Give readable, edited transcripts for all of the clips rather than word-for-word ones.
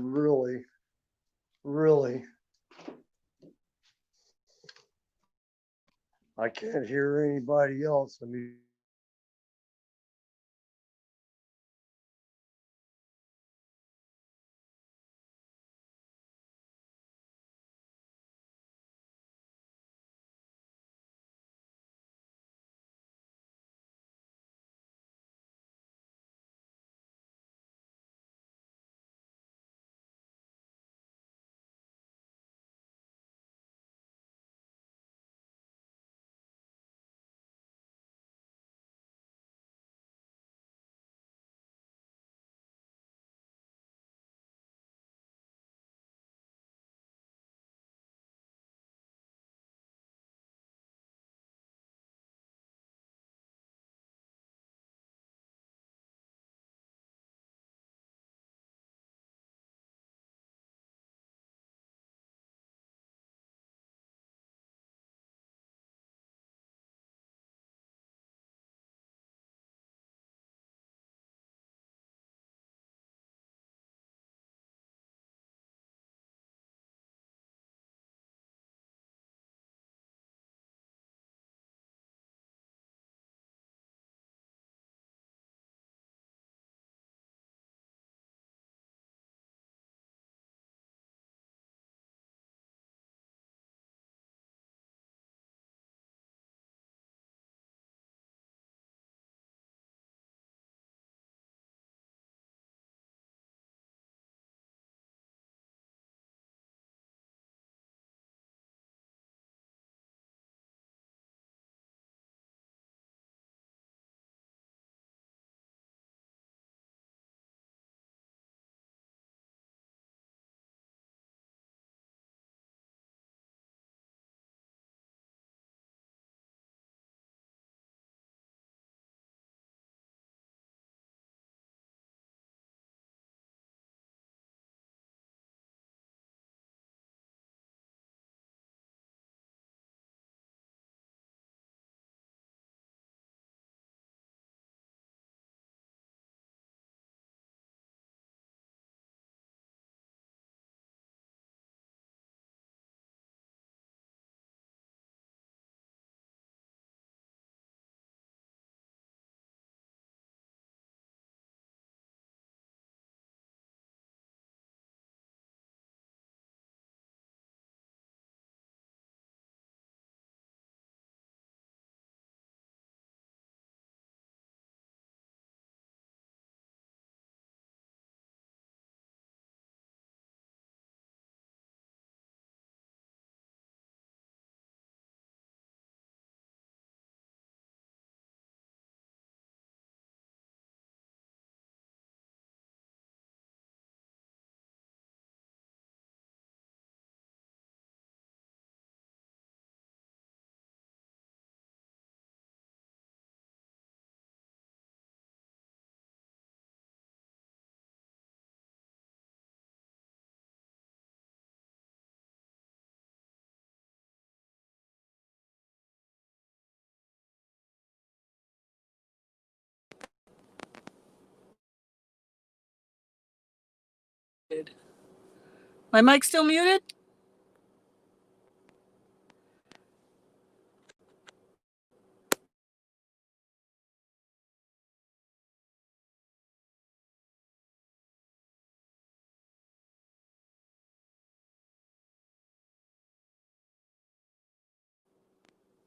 really, really. I can't hear anybody else. Let me. My mic's still muted?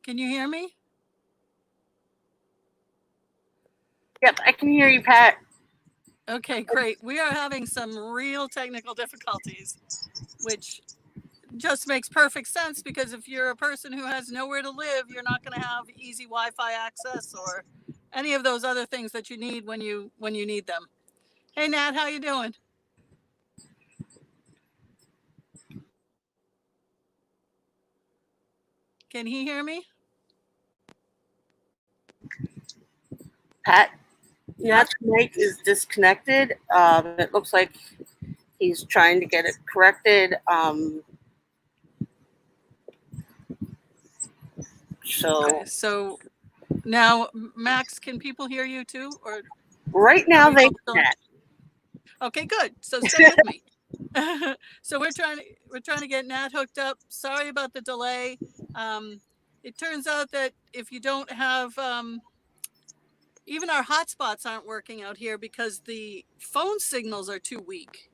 Can you hear me? Yep, I can hear you, Pat. Okay, great. We are having some real technical difficulties, which just makes perfect sense because if you're a person who has nowhere to live, you're not going to have easy Wi-Fi access or any of those other things that you need when you need them. Hey Nat, how you doing? Can he hear me? Pat, Nat's mic is disconnected. It looks like he's trying to get it corrected. Okay, so now Max, can people hear you too? Or right now they can. Okay, good. So stay with me. So we're trying to get Nat hooked up. Sorry about the delay. It turns out that if you don't have even our hotspots aren't working out here because the phone signals are too weak.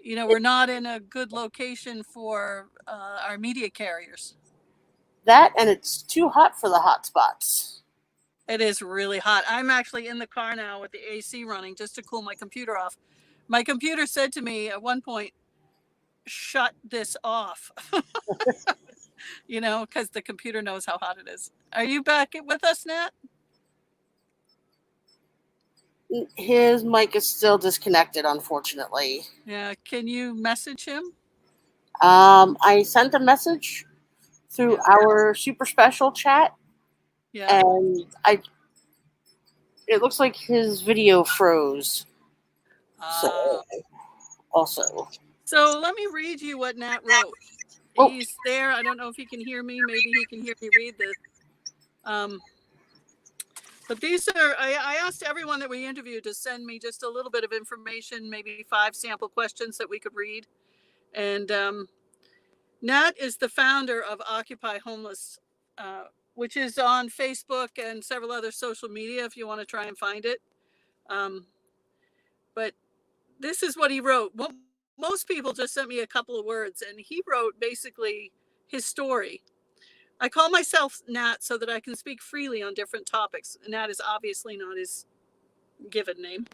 You know, we're not in a good location for our media carriers. That and it's too hot for the hotspots. It is really hot. I'm actually in the car now with the AC running just to cool my computer off. My computer said to me at one point, shut this off, you know, because the computer knows how hot it is. Are you back with us, Nat? His mic is still disconnected, unfortunately. Yeah. Can you message him? I sent a message through Yeah. our super special chat, Yeah. and it looks like his video froze. So also, So let me read you what Nat wrote. Oh. He's there. I don't know if he can hear me. Maybe he can hear me read this. But these are, I asked everyone that we interviewed to send me just a little bit of information, maybe 5 sample questions that we could read. And Nat is the founder of Occupy Homeless, which is on Facebook and several other social media if you want to try and find it. But this is what he wrote. Well, most people just sent me a couple of words, and he wrote basically his story. I call myself Nat so that I can speak freely on different topics. Nat is obviously not his given name.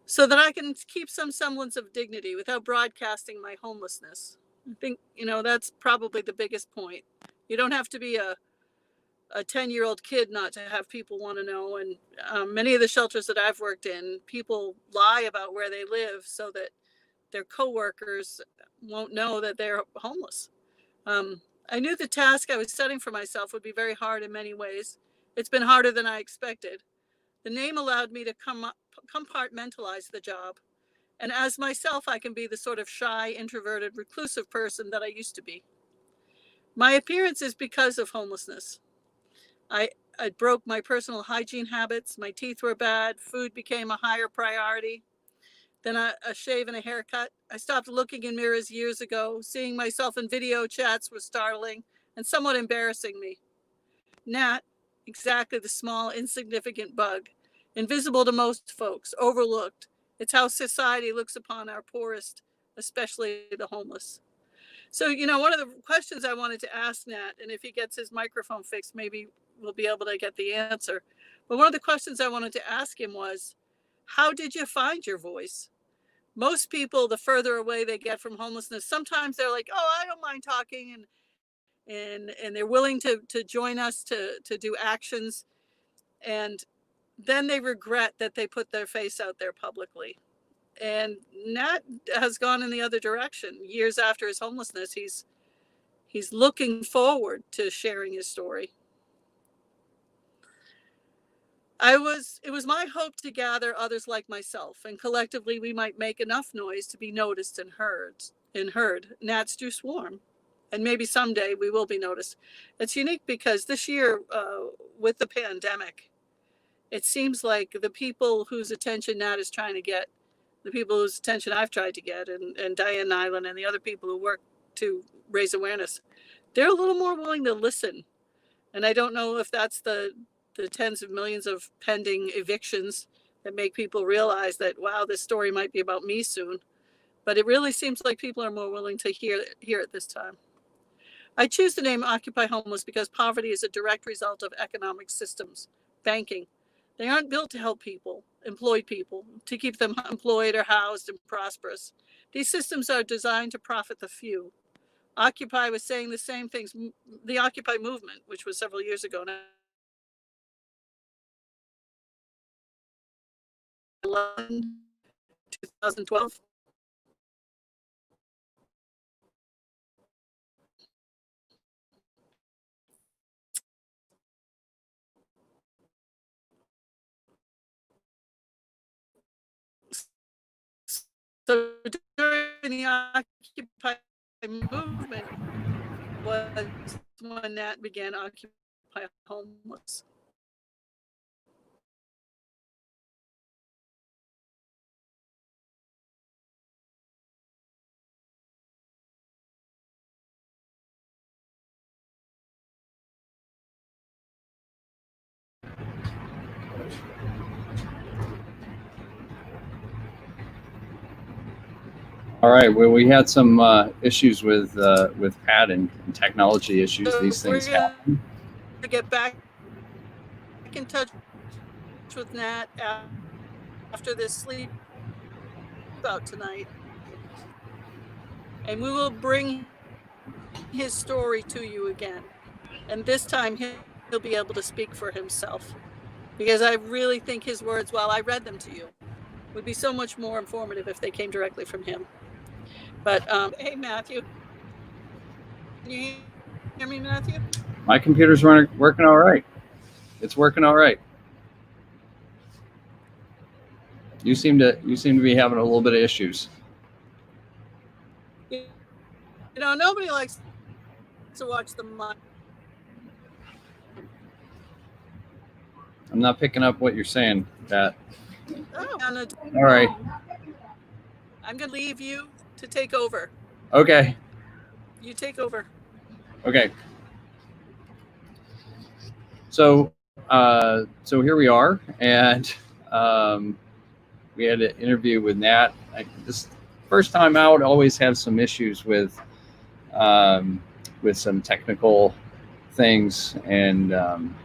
So that I can keep some semblance of dignity without broadcasting my homelessness. I think, you know, that's probably the biggest point. You don't have to be a 10-year-old kid not to have people want to know. And many of the shelters that I've worked in, people lie about where they live so that their coworkers won't know that they're homeless. I knew the task I was setting for myself would be very hard in many ways. It's been harder than I expected. The name allowed me to compartmentalize the job. And as myself, I can be the sort of shy, introverted, reclusive person that I used to be. My appearance is because of homelessness. I broke my personal hygiene habits. My teeth were bad. Food became a higher priority than a shave and a haircut. I stopped looking in mirrors years ago. Seeing myself in video chats was startling and somewhat embarrassing me. Nat, exactly the small, insignificant bug, invisible to most folks, overlooked. It's how society looks upon our poorest, especially the homeless. So, you know, one of the questions I wanted to ask Nat, and if he gets his microphone fixed, maybe we'll be able to get the answer. But one of the questions I wanted to ask him was, how did you find your voice? Most people, the further away they get from homelessness, sometimes they're like, oh, I don't mind talking, and they're willing to join us to do actions, and then they regret that they put their face out there publicly. And Nat has gone in the other direction. Years after his homelessness, he's looking forward to sharing his story. It was my hope to gather others like myself, and collectively we might make enough noise to be noticed and heard. Gnats do swarm, and maybe someday we will be noticed. It's unique because this year, with the pandemic, it seems like the people whose attention Nat is trying to get, the people whose attention I've tried to get, and Diane Nyland and the other people who work to raise awareness, they're a little more willing to listen. And I don't know if that's the tens of millions of pending evictions that make people realize that, wow, this story might be about me soon. But it really seems like people are more willing to hear it this time. I choose the name Occupy Homeless because poverty is a direct result of economic systems, banking. They aren't built to help people, employed people, to keep them employed or housed and prosperous. These systems are designed to profit the few. Occupy was saying the same things. The Occupy movement, which was several years ago now, 2012. So during the Occupy movement was when Nat began Occupy Homeless. All right. Well, we had some issues with Pat and technology issues. So These things we're gonna happen. get back in touch with Nat after this sleep out tonight, and we will bring his story to you again. And this time he'll be able to speak for himself, because I really think his words, while I read them to you, would be so much more informative if they came directly from him. But hey, Matthew, can you hear me, Matthew? My computer's working all right. It's working all right. You seem to be having a little bit of issues. You know, nobody likes to watch the mic. I'm not picking up what you're saying, Pat. Oh, All right. I'm gonna leave you to take over. Okay. You take over. Okay. So here we are, and we had an interview with Nat. This first time out, always have some issues with some technical things, and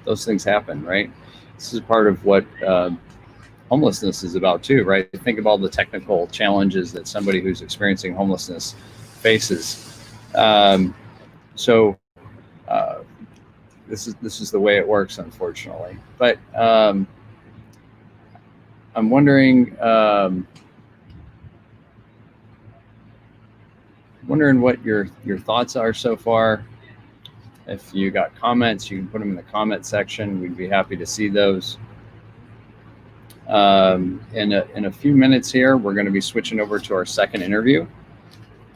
those things happen, right? This is part of what homelessness is about too, right? Think of all the technical challenges that somebody who's experiencing homelessness faces. This is the way it works, unfortunately. But I'm wondering what your thoughts are so far. If you got comments, you can put them in the comment section. We'd be happy to see those. In a few minutes here, we're going to be switching over to our second interview.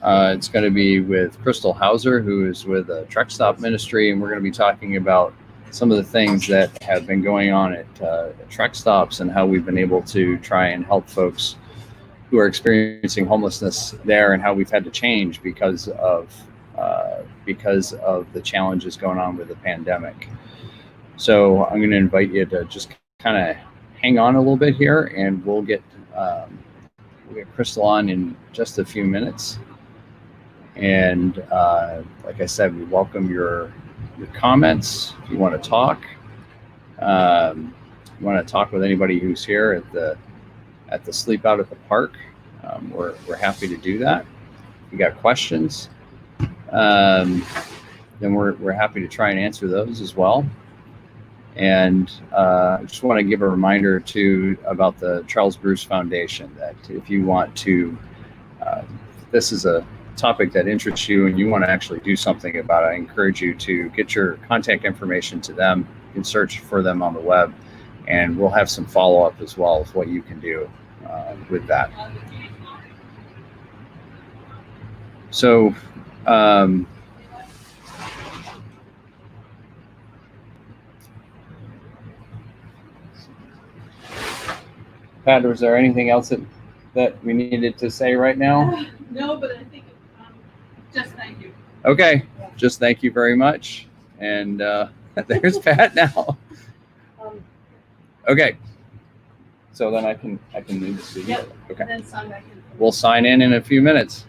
It's going to be with Crystal Hauser, who is with the Truck Stop Ministry, and we're going to be talking about some of the things that have been going on at truck stops and how we've been able to try and help folks who are experiencing homelessness there, and how we've had to change because of the challenges going on with the pandemic. So I'm going to invite you to just kind of hang on a little bit here, and we'll get Crystal on in just a few minutes. And like I said, we welcome your comments. If you want to talk, with anybody who's here at the Sleep Out at the Park, we're happy to do that. If you got questions, then we're happy to try and answer those as well. And I just want to give a reminder too about the Charles Bruce Foundation, that if you want to, this is a topic that interests you and you want to actually do something about it, I encourage you to get your contact information to them. You can search for them on the web, and we'll have some follow-up as well of what you can do with that. So Pat, was there anything else that we needed to say right now? No, but I think just thank you. Okay, just thank you very much. And there's Pat now. Okay, so then I can leave the studio. Yep. Okay, And then sign back in. we'll sign in a few minutes.